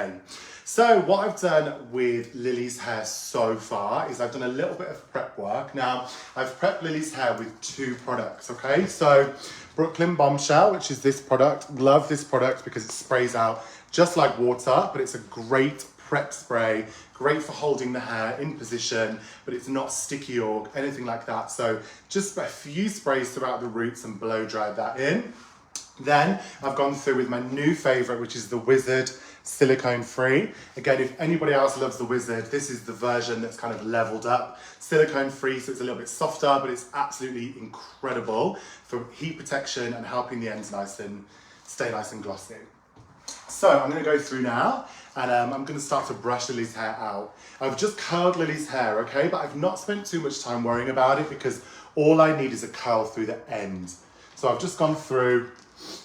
day. So what I've done with Lily's hair so far is I've done a little bit of prep work. Now, I've prepped Lily's hair with 2 products, okay? So Brooklyn Bombshell, which is this product. Love this product because it sprays out just like water, but it's a great prep spray, great for holding the hair in position, but it's not sticky or anything like that. So just a few sprays throughout the roots and blow dry that in. Then I've gone through with my new favorite, which is the Wizard silicone free. Again, if anybody else loves the Wizard, this is the version that's kind of leveled up. Silicone free, so it's a little bit softer, but it's absolutely incredible for heat protection and helping the ends stay nice and glossy. So I'm going to go through now and I'm going to start to brush Lily's hair out. I've just curled Lily's hair, okay, but I've not spent too much time worrying about it because all I need is a curl through the end. So I've just gone through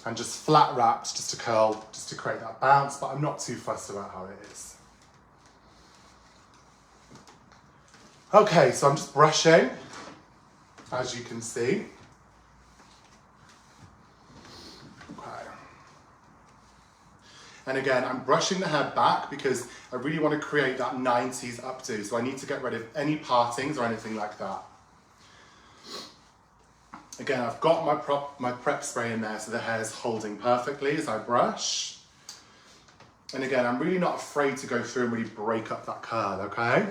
and just flat wrapped just to curl, just to create that bounce, but I'm not too fussed about how it is. Okay, so I'm just brushing, as you can see. Okay. And again, I'm brushing the hair back because I really want to create that 90s updo, so I need to get rid of any partings or anything like that. Again, I've got my prep spray in there so the hair's holding perfectly as I brush. And again, I'm really not afraid to go through and really break up that curl, okay?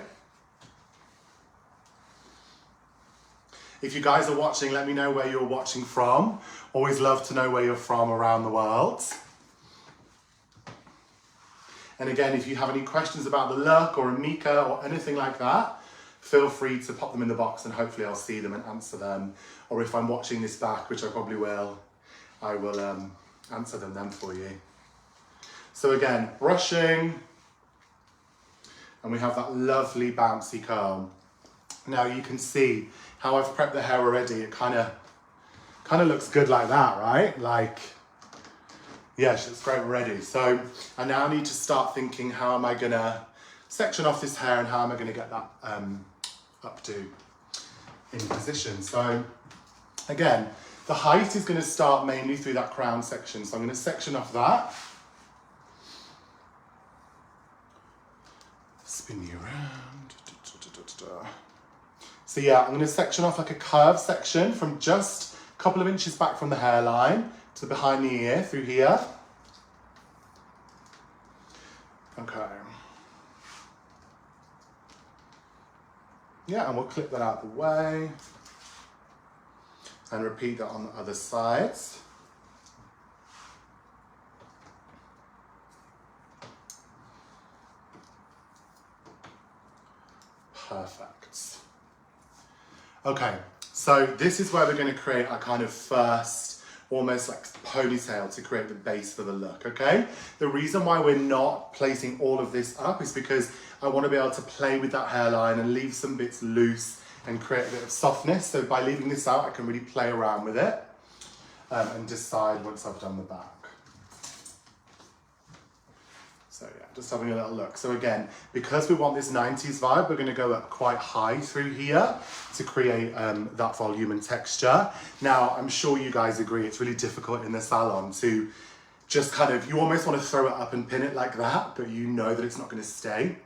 If you guys are watching, let me know where you're watching from. Always love to know where you're from around the world. And again, if you have any questions about the look or Amika or anything like that, feel free to pop them in the box and hopefully I'll see them and answer them. Or if I'm watching this back, which I probably will, I will answer them then for you. So again, brushing, and we have that lovely bouncy curl. Now you can see how I've prepped the hair already. It kind of looks good like that, right? Like, yeah, it's great already. So I now need to start thinking, how am I gonna section off this hair and how am I gonna get that updo in position? So again, the height is gonna start mainly through that crown section. So I'm gonna section off that. Spin you around. So yeah, I'm gonna section off like a curved section from just a couple of inches back from the hairline to behind the ear through here. Okay. Yeah, and we'll clip that out of the way and repeat that on the other sides. Perfect. Okay, so this is where we're going to create our kind of first, almost like ponytail to create the base for the look, okay? The reason why we're not placing all of this up is because I want to be able to play with that hairline and leave some bits loose and create a bit of softness. So by leaving this out, I can really play around with it and decide once I've done the back. So yeah, just having a little look. So again, because we want this 90s vibe, we're going to go up quite high through here to create that volume and texture. Now, I'm sure you guys agree it's really difficult in the salon to just kind of, you almost want to throw it up and pin it like that, but you know that it's not going to stay.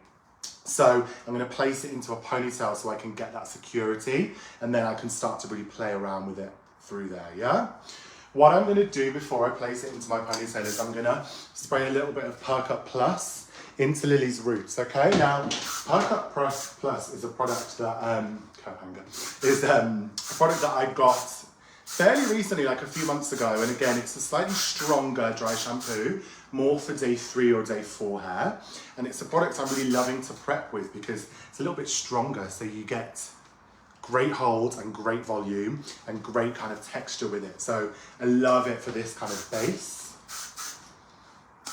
So I'm going to place it into a ponytail so I can get that security, and then I can start to really play around with it through there, yeah? What I'm going to do before I place it into my ponytail is I'm going to spray a little bit of Perk Up Plus into Lily's roots, okay? Now, Perk Up Plus is a product that, a product that I got fairly recently, like a few months ago, and again, it's a slightly stronger dry shampoo, more for day 3 or day 4 hair, and it's a product I'm really loving to prep with because it's a little bit stronger, so you get great hold and great volume and great kind of texture with it. So I love it for this kind of base.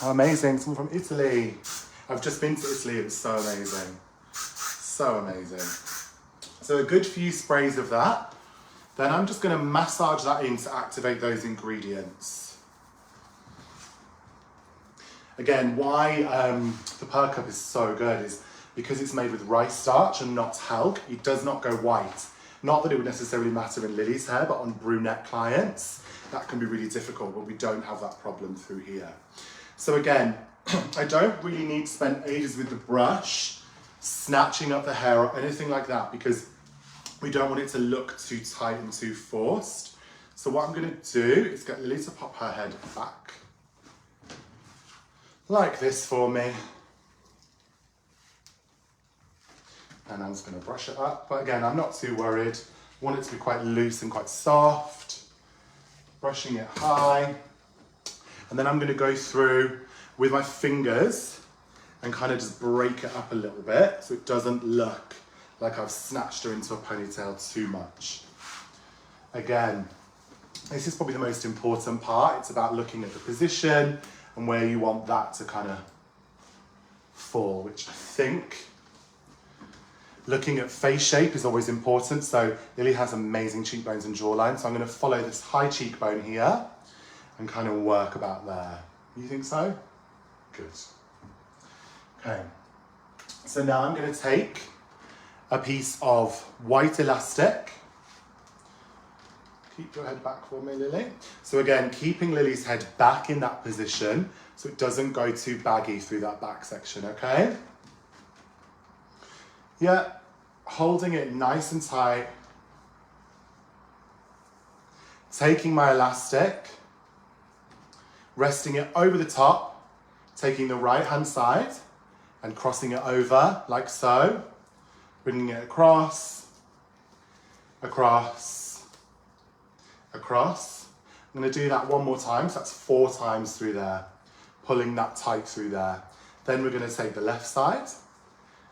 Oh, amazing, someone from Italy. I've just been to Italy, it was so amazing. So amazing. So a good few sprays of that. Then I'm just gonna massage that in to activate those ingredients. Again, why the Perk Up is so good is because it's made with rice starch and not talc. It does not go white. Not that it would necessarily matter in Lily's hair, but on brunette clients, that can be really difficult, but we don't have that problem through here. So again, I don't really need to spend ages with the brush, snatching up the hair or anything like that, because we don't want it to look too tight and too forced. So what I'm gonna do is get Lily to pop her head back, like this for me. And I'm just gonna brush it up. But again, I'm not too worried. I want it to be quite loose and quite soft. Brushing it high. And then I'm gonna go through with my fingers and kind of just break it up a little bit so it doesn't look like I've snatched her into a ponytail too much. Again, this is probably the most important part. It's about looking at the position and where you want that to kind of fall, which I think looking at face shape is always important. So Lily has amazing cheekbones and jawline. So I'm going to follow this high cheekbone here and kind of work about there. You think so? Good. Okay. So now I'm going to take a piece of white elastic. Keep your head back for me, Lily. So again, keeping Lily's head back in that position so it doesn't go too baggy through that back section, okay? Yeah, holding it nice and tight. Taking my elastic, resting it over the top, taking the right hand side and crossing it over like so, bringing it across, across, across. I'm going to do that one more time, so that's 4 times through there, pulling that tight through there. Then we're going to take the left side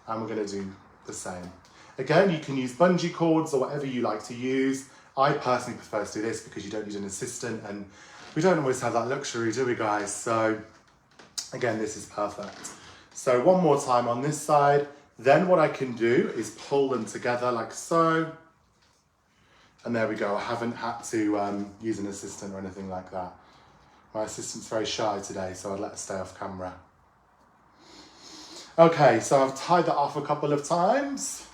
and we're going to do the same. Again, you can use bungee cords or whatever you like to use. I personally prefer to do this because you don't need an assistant and we don't always have that luxury, do we guys? So again, this is perfect. So one more time on this side. Then what I can do is pull them together like so. And there we go. I haven't had to use an assistant or anything like that. My assistant's very shy today, so I'd let her stay off camera. Okay, so I've tied that off a couple of times.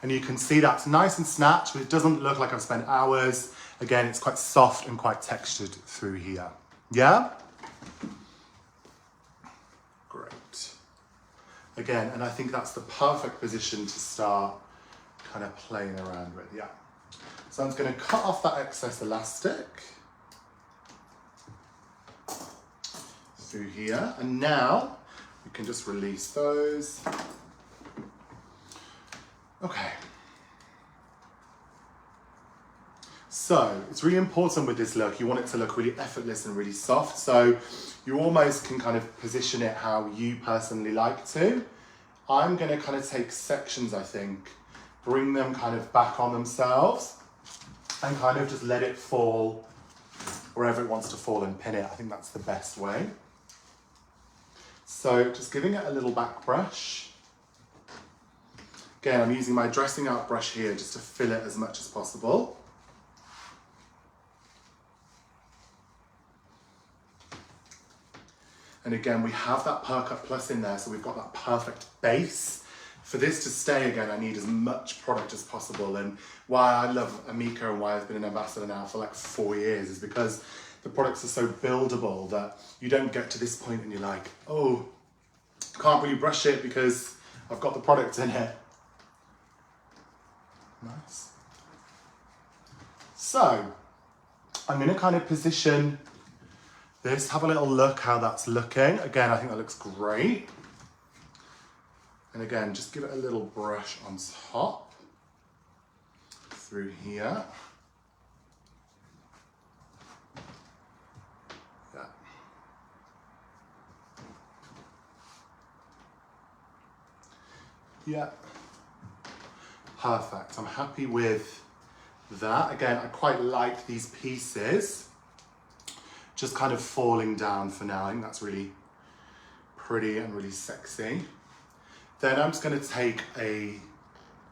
And you can see that's nice and snatched, but it doesn't look like I've spent hours. Again, it's quite soft and quite textured through here. Yeah? Great. Again, and I think that's the perfect position to start kind of playing around with, yeah. So I'm just going to cut off that excess elastic through here, and now we can just release those. Okay. So it's really important with this look, you want it to look really effortless and really soft, so you almost can kind of position it how you personally like to. I'm going to kind of take sections, I think, bring them kind of back on themselves and kind of just let it fall wherever it wants to fall and pin it. I think that's the best way. So just giving it a little back brush. Again, I'm using my dressing out brush here just to fill it as much as possible. And again, we have that Perk Up Plus in there, so we've got that perfect base. For this to stay, again, I need as much product as possible. And why I love Amika and why I've been an ambassador now for like 4 years is because the products are so buildable that you don't get to this point and you're like, oh, can't really brush it because I've got the product in it. Nice. So, I'm going to kind of position this, have a little look how that's looking. Again, I think that looks great. And again, just give it a little brush on top through here. Yeah. Yeah. Perfect. I'm happy with that. Again, I quite like these pieces just kind of falling down for now. I think that's really pretty and really sexy. Then I'm just going to take a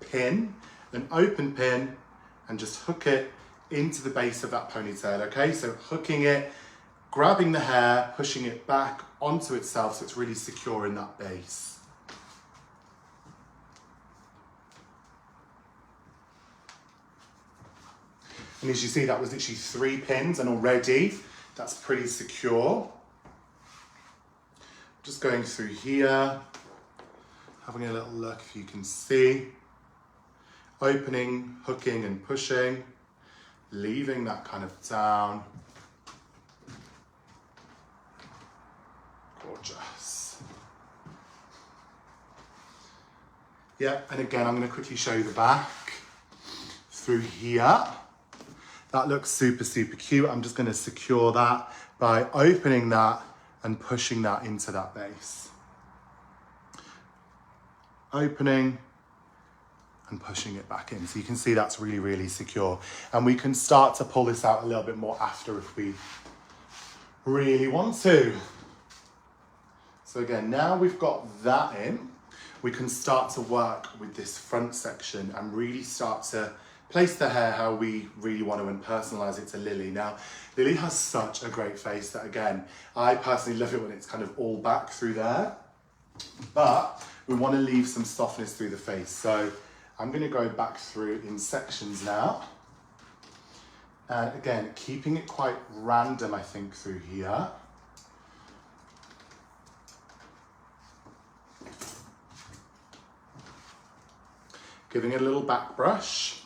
pin, an open pin, and just hook it into the base of that ponytail, okay? So hooking it, grabbing the hair, pushing it back onto itself so it's really secure in that base. And as you see, that was literally 3 pins, and already that's pretty secure. Just going through here, having a little look if you can see. Opening, hooking and pushing, leaving that kind of down. Gorgeous. Yeah, and again, I'm going to quickly show you the back through here. That looks super, super cute. I'm just going to secure that by opening that and pushing that into that base. Opening and pushing it back in. So you can see that's really, really secure. And we can start to pull this out a little bit more after if we really want to. So again, now we've got that in, we can start to work with this front section and really start to place the hair how we really want to and personalize it to Lily. Now, Lily has such a great face that again, I personally love it when it's kind of all back through there, but we want to leave some softness through the face. So I'm going to go back through in sections now. And again, keeping it quite random, I think, through here. Giving it a little back brush.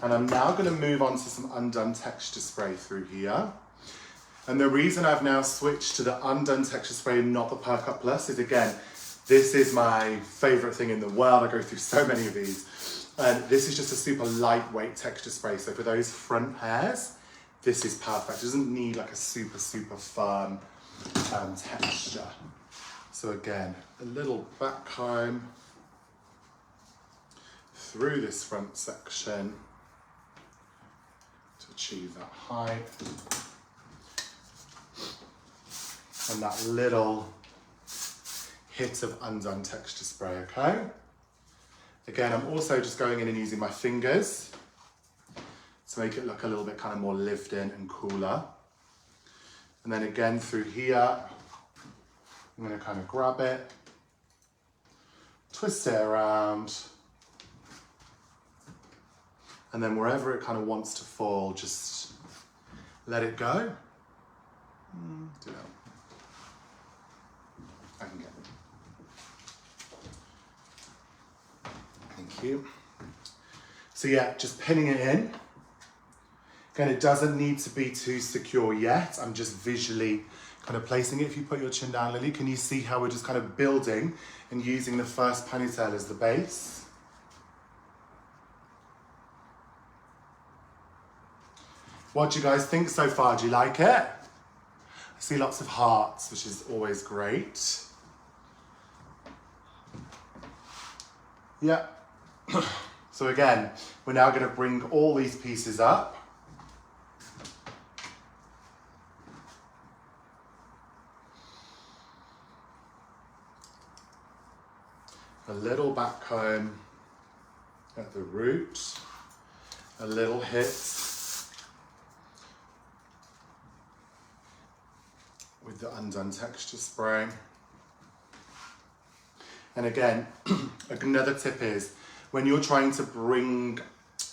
And I'm now going to move on to some undone texture spray through here. And the reason I've now switched to the undone texture spray and not the Perk Up Plus is, again, this is my favorite thing in the world. I go through so many of these. And this is just a super lightweight texture spray. So for those front hairs, this is perfect. It doesn't need like a super, super firm texture. So again, a little back comb through this front section to achieve that height. And that little hit of undone texture spray, okay? Again, I'm also just going in and using my fingers to make it look a little bit kind of more lived in and cooler. And then again through here, I'm gonna kind of grab it, twist it around, and then wherever it kind of wants to fall, just let it go. Do that. I can get it. Thank you. So yeah, just pinning it in. Again, it doesn't need to be too secure yet. I'm just visually kind of placing it. If you put your chin down, Lily, can you see how we're just kind of building and using the first ponytail as the base? What do you guys think so far? Do you like it? I see lots of hearts, which is always great. Yeah. So again, we're now going to bring all these pieces up. A little back comb at the root, a little hit with the undone texture spray. And again, another tip is when you're trying to bring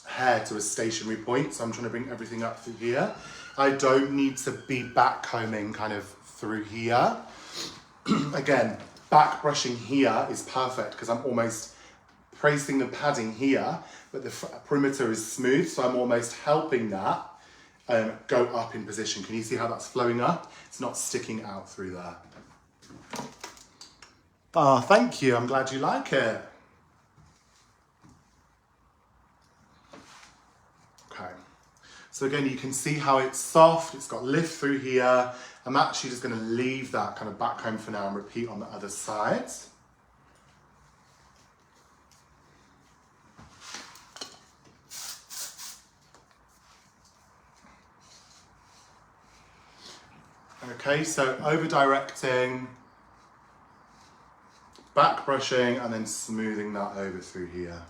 hair to a stationary point, so I'm trying to bring everything up through here, I don't need to be back combing kind of through here. Again, back brushing here is perfect because I'm almost placing the padding here, but the perimeter is smooth, so I'm almost helping that go up in position. Can you see how that's flowing up? It's not sticking out through there. Oh, thank you. I'm glad you like it. Okay. So again, you can see how it's soft. It's got lift through here. I'm actually just going to leave that kind of back comb for now and repeat on the other side. Okay, so over directing, back brushing, and then smoothing that over through here.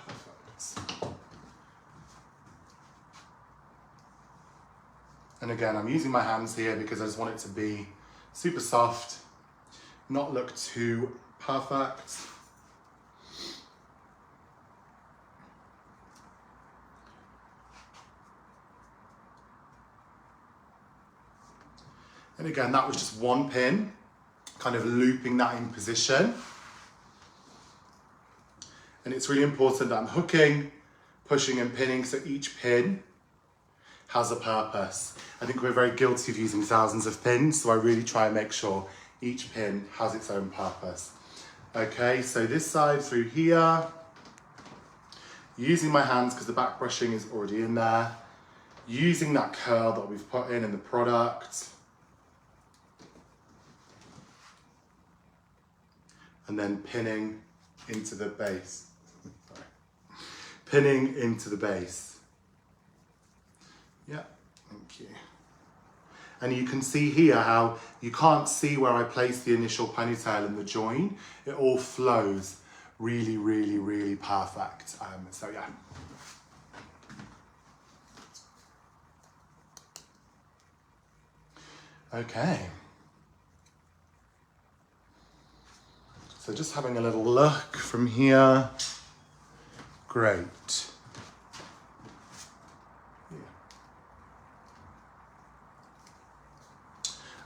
Perfect. And again, I'm using my hands here because I just want it to be super soft, not look too perfect. And again, that was just one pin, kind of looping that in position. And it's really important that I'm hooking, pushing and pinning, so each pin has a purpose. I think we're very guilty of using thousands of pins, so I really try and make sure each pin has its own purpose. Okay, so this side through here, using my hands because the back brushing is already in there, using that curl that we've put in the product, and then pinning into the base. Sorry. Pinning into the base. Yeah, thank you. And you can see here how you can't see where I place the initial ponytail in the join. It all flows really, really, really perfect. So yeah. Okay. So just having a little look from here. Great.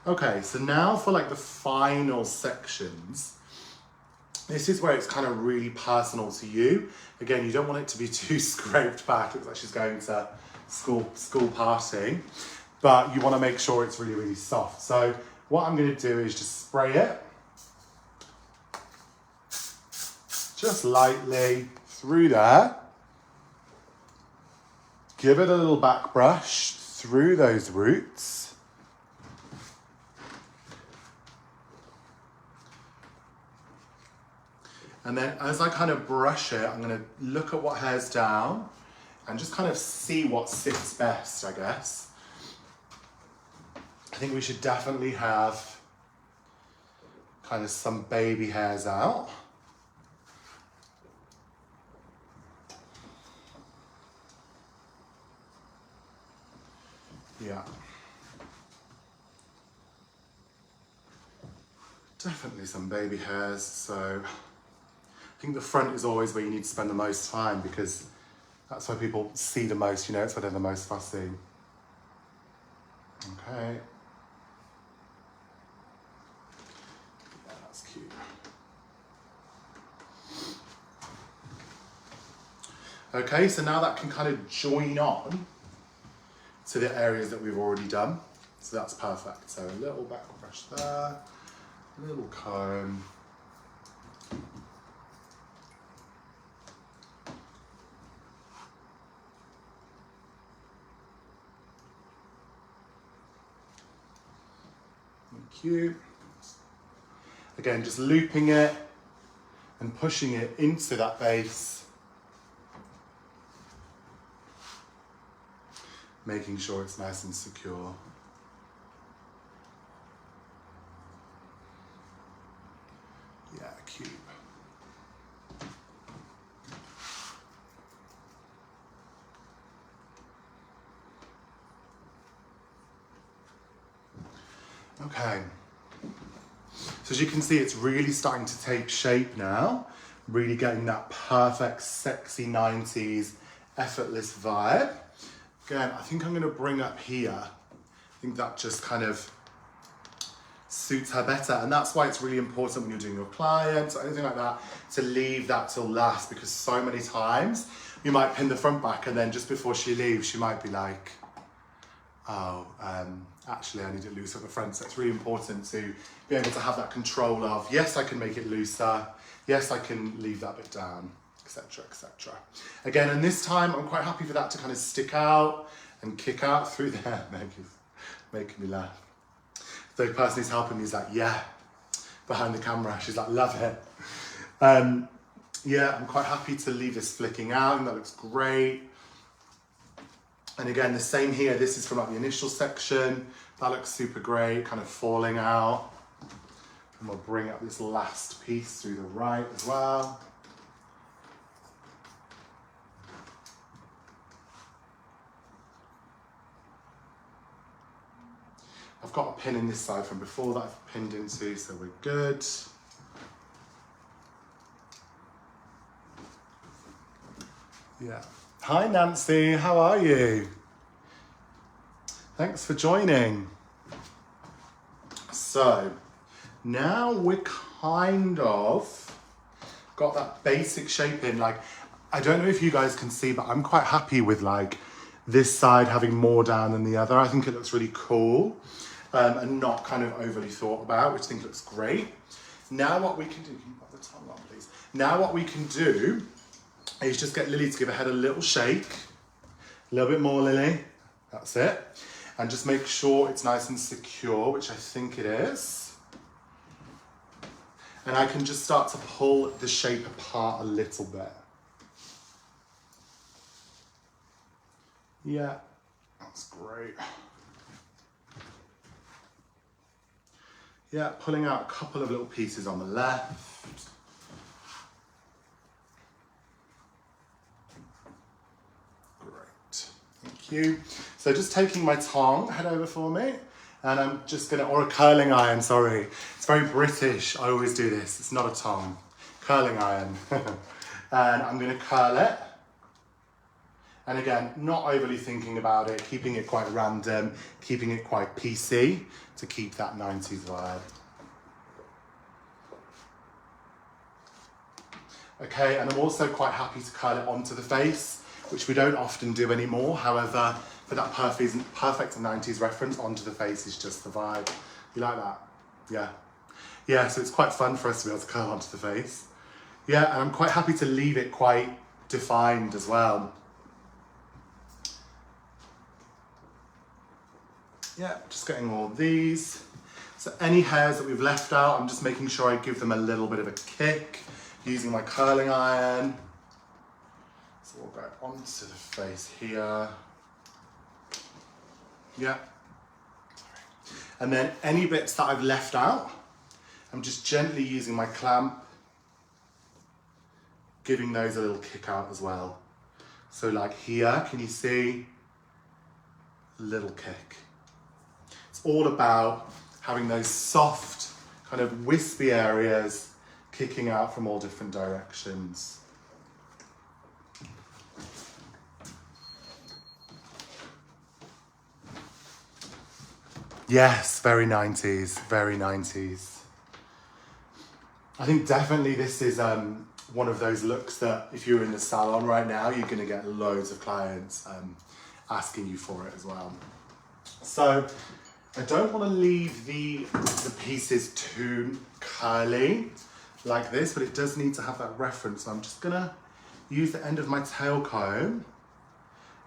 Okay, so now for like the final sections, this is where it's kind of really personal to you. Again, you don't want it to be too scraped back. It looks like she's going to school party, but you want to make sure it's really, really soft. So what I'm going to do is just spray it, just lightly through there. Give it a little back brush through those roots. And then as I kind of brush it, I'm going to look at what hair's down and just kind of see what sits best, I guess. I think we should definitely have kind of some baby hairs out. Yeah. Definitely some baby hairs, so I think the front is always where you need to spend the most time because that's where people see the most, you know, it's where they're the most fussy. Okay. Yeah, that's cute. Okay, so now that can kind of join on to the areas that we've already done. So that's perfect. So a little back brush there, a little comb. Thank you. Again, just looping it and pushing it into that base. Making sure it's nice and secure. Yeah, cute. Okay. So as you can see, it's really starting to take shape now. Really getting that perfect, sexy 90s, effortless vibe. Again, I think I'm going to bring up here. I think that just kind of suits her better. And that's why it's really important when you're doing your clients or anything like that to leave that till last, because so many times you might pin the front back and then just before she leaves, she might be like, oh, actually I need it loose at the front. So it's really important to be able to have that control of, yes, I can make it looser. Yes, I can leave that bit down, etc., etc. Again, and this time I'm quite happy for that to kind of stick out and kick out through there. Making me laugh. The person who's helping me is like, yeah, behind the camera. She's like, love it. Yeah, I'm quite happy to leave this flicking out, and that looks great. And again, the same here. This is from like the initial section. That looks super great, kind of falling out. And we'll bring up this last piece through the right as well. I've got a pin in this side from before that I've pinned into, so we're good. Yeah. Hi Nancy, how are you? Thanks for joining. So now we're kind of got that basic shape in. Like, I don't know if you guys can see, but I'm quite happy with like this side having more down than the other. I think it looks really cool and not kind of overly thought about, which I think looks great. Now what we can do, can you put the tongue on please? Now what we can do is just get Lily to give her head a little shake. A little bit more, Lily. That's it. And just make sure it's nice and secure, which I think it is. And I can just start to pull the shape apart a little bit. Yeah, that's great. Yeah, pulling out a couple of little pieces on the left. Great, thank you. So just taking my tongue, head over for me, and I'm just gonna, or a curling iron, sorry. It's very British, I always do this. It's not a tongue, curling iron. And I'm gonna curl it. And again, not overly thinking about it, keeping it quite random, keeping it quite PC to keep that 90s vibe. Okay, and I'm also quite happy to curl it onto the face, which we don't often do anymore. However, for that perfect 90s reference, onto the face is just the vibe. You like that? Yeah. Yeah, so it's quite fun for us to be able to curl onto the face. Yeah, and I'm quite happy to leave it quite defined as well. Yeah, just getting all these. So any hairs that we've left out, I'm just making sure I give them a little bit of a kick using my curling iron. So we'll go onto the face here. Yeah. And then any bits that I've left out, I'm just gently using my clamp, giving those a little kick out as well. So like here, can you see? A little kick. It's all about having those soft, kind of wispy areas kicking out from all different directions. Yes, very 90s, very 90s. I think definitely this is one of those looks that if you're in the salon right now, you're gonna get loads of clients asking you for it as well. So I don't want to leave the pieces too curly like this, but it does need to have that reference. So I'm just gonna use the end of my tail comb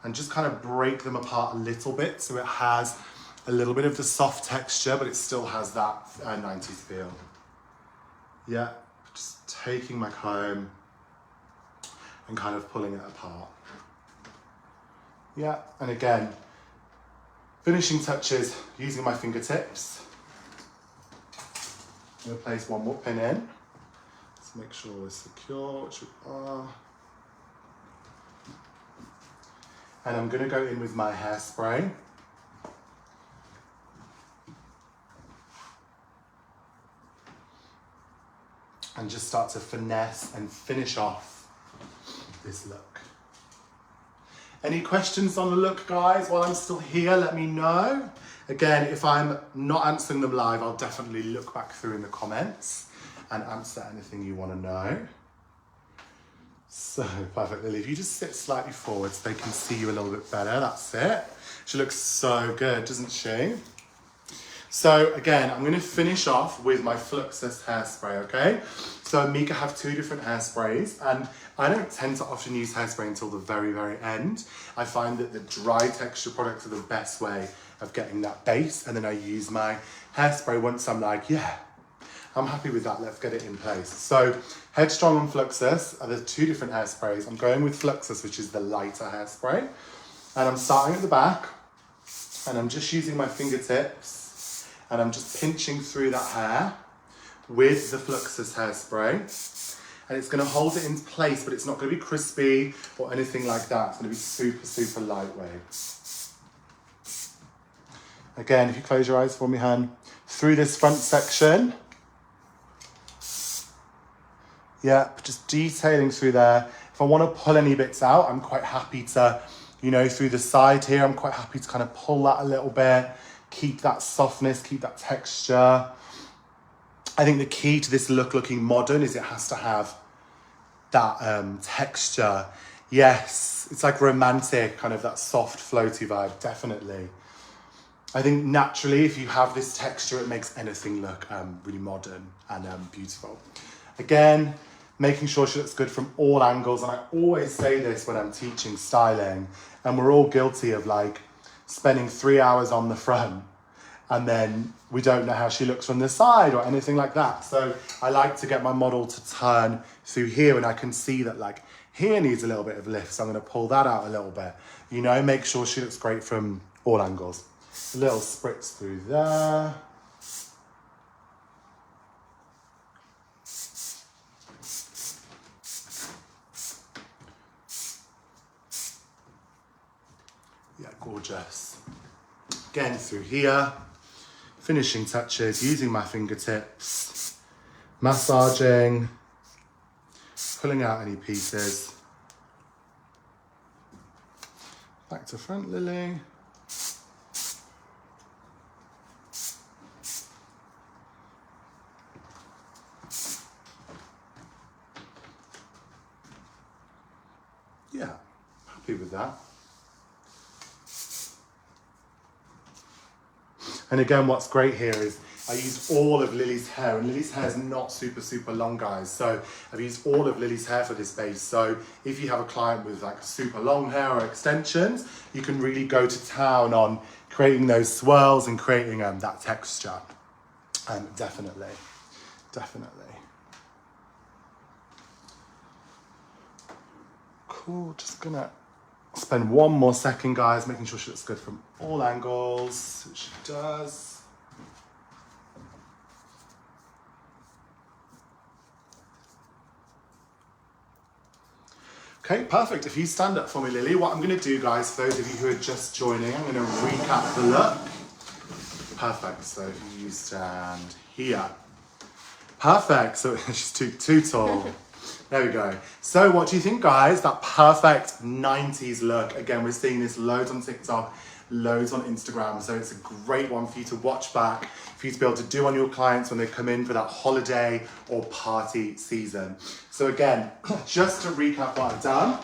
and just kind of break them apart a little bit so it has a little bit of the soft texture, but it still has that 90s feel. Yeah, just taking my comb and kind of pulling it apart. Yeah, and again, finishing touches using my fingertips. I'm gonna place one more pin in. Let's make sure we're secure, which we are. And I'm gonna go in with my hairspray. And just start to finesse and finish off this look. Any questions on the look, guys? While I'm still here, let me know. Again, if I'm not answering them live, I'll definitely look back through in the comments and answer anything you want to know. So, perfect, Lily. If you just sit slightly forward so they can see you a little bit better, that's it. She looks so good, doesn't she? So again, I'm gonna finish off with my Fluxus hairspray, okay? So Mika have two different hairsprays, and I don't tend to often use hairspray until the very, very end. I find that the dry texture products are the best way of getting that base, and then I use my hairspray once I'm like, yeah, I'm happy with that, let's get it in place. So Headstrong and Fluxus are the two different hairsprays. I'm going with Fluxus, which is the lighter hairspray. And I'm starting at the back, and I'm just using my fingertips, and I'm just pinching through that hair with the Fluxus hairspray. And it's gonna hold it in place, but it's not gonna be crispy or anything like that. It's gonna be super, super lightweight. Again, if you close your eyes for me, Han, through this front section. Yep, just detailing through there. If I wanna pull any bits out, I'm quite happy to, you know, through the side here, I'm quite happy to kind of pull that a little bit, keep that softness, keep that texture. I think the key to this look looking modern is it has to have that texture. Yes, it's like romantic, kind of that soft floaty vibe, definitely. I think naturally if you have this texture, it makes anything look really modern and beautiful. Again, making sure she looks good from all angles. And I always say this when I'm teaching styling, and we're all guilty of like spending 3 hours on the front and then we don't know how she looks from the side or anything like that. So I like to get my model to turn through here, and I can see that like here needs a little bit of lift. So I'm gonna pull that out a little bit, you know, make sure she looks great from all angles. A little spritz through there. Yeah, gorgeous. Again through here. Finishing touches, using my fingertips, massaging, pulling out any pieces. Back to front, Lily. Yeah, happy with that. And again, what's great here is I use all of Lily's hair, and Lily's hair is not super long, guys. So I've used all of Lily's hair for this base. So if you have a client with like super long hair or extensions, you can really go to town on creating those swirls and creating that texture. Definitely. Cool, just gonna spend one more second, guys, making sure she looks good from all angles, which she does. Okay, perfect. If you stand up for me, Lily, what I'm gonna do, guys, for those of you who are just joining, I'm gonna recap the look. Perfect, so if you stand here. Perfect, so she's too tall. There we go. So what do you think, guys? That perfect 90s look. Again, we're seeing this loads on TikTok, loads on Instagram. So it's a great one for you to watch back, for you to be able to do on your clients when they come in for that holiday or party season. So again, just to recap what I've done,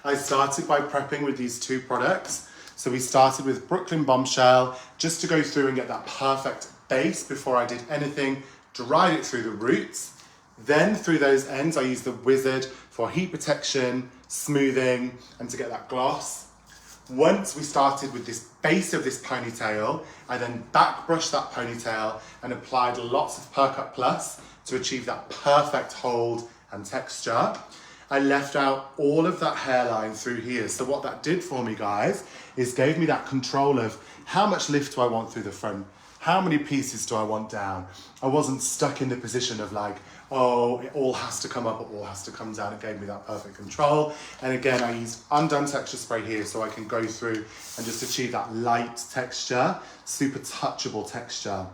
I started by prepping with these two products. So we started with Brooklyn Bombshell, just to go through and get that perfect base before I did anything, dried it through the roots. Then through those ends, I used the Wizard for heat protection, smoothing, and to get that gloss. Once we started with this base of this ponytail, I then back brushed that ponytail and applied lots of Perk Up Plus to achieve that perfect hold and texture. I left out all of that hairline through here. So what that did for me, guys, is gave me that control of how much lift do I want through the front? How many pieces do I want down? I wasn't stuck in the position of like, oh, it all has to come up, it all has to come down. It gave me that perfect control. And again, I used undone texture spray here so I can go through and just achieve that light texture, super touchable texture.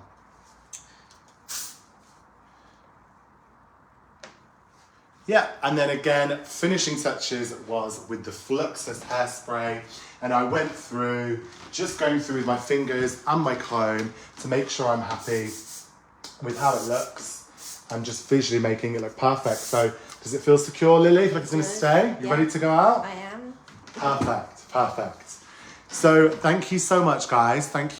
Yeah, and then again, finishing touches was with the Fluxus hairspray. And I went through, just going through with my fingers and my comb to make sure I'm happy with how it looks. I'm just visually making it look perfect. So does it feel secure, Lily? Like it's gonna stay? You ready to go out? I am. Perfect. So thank you so much, guys. Thank you.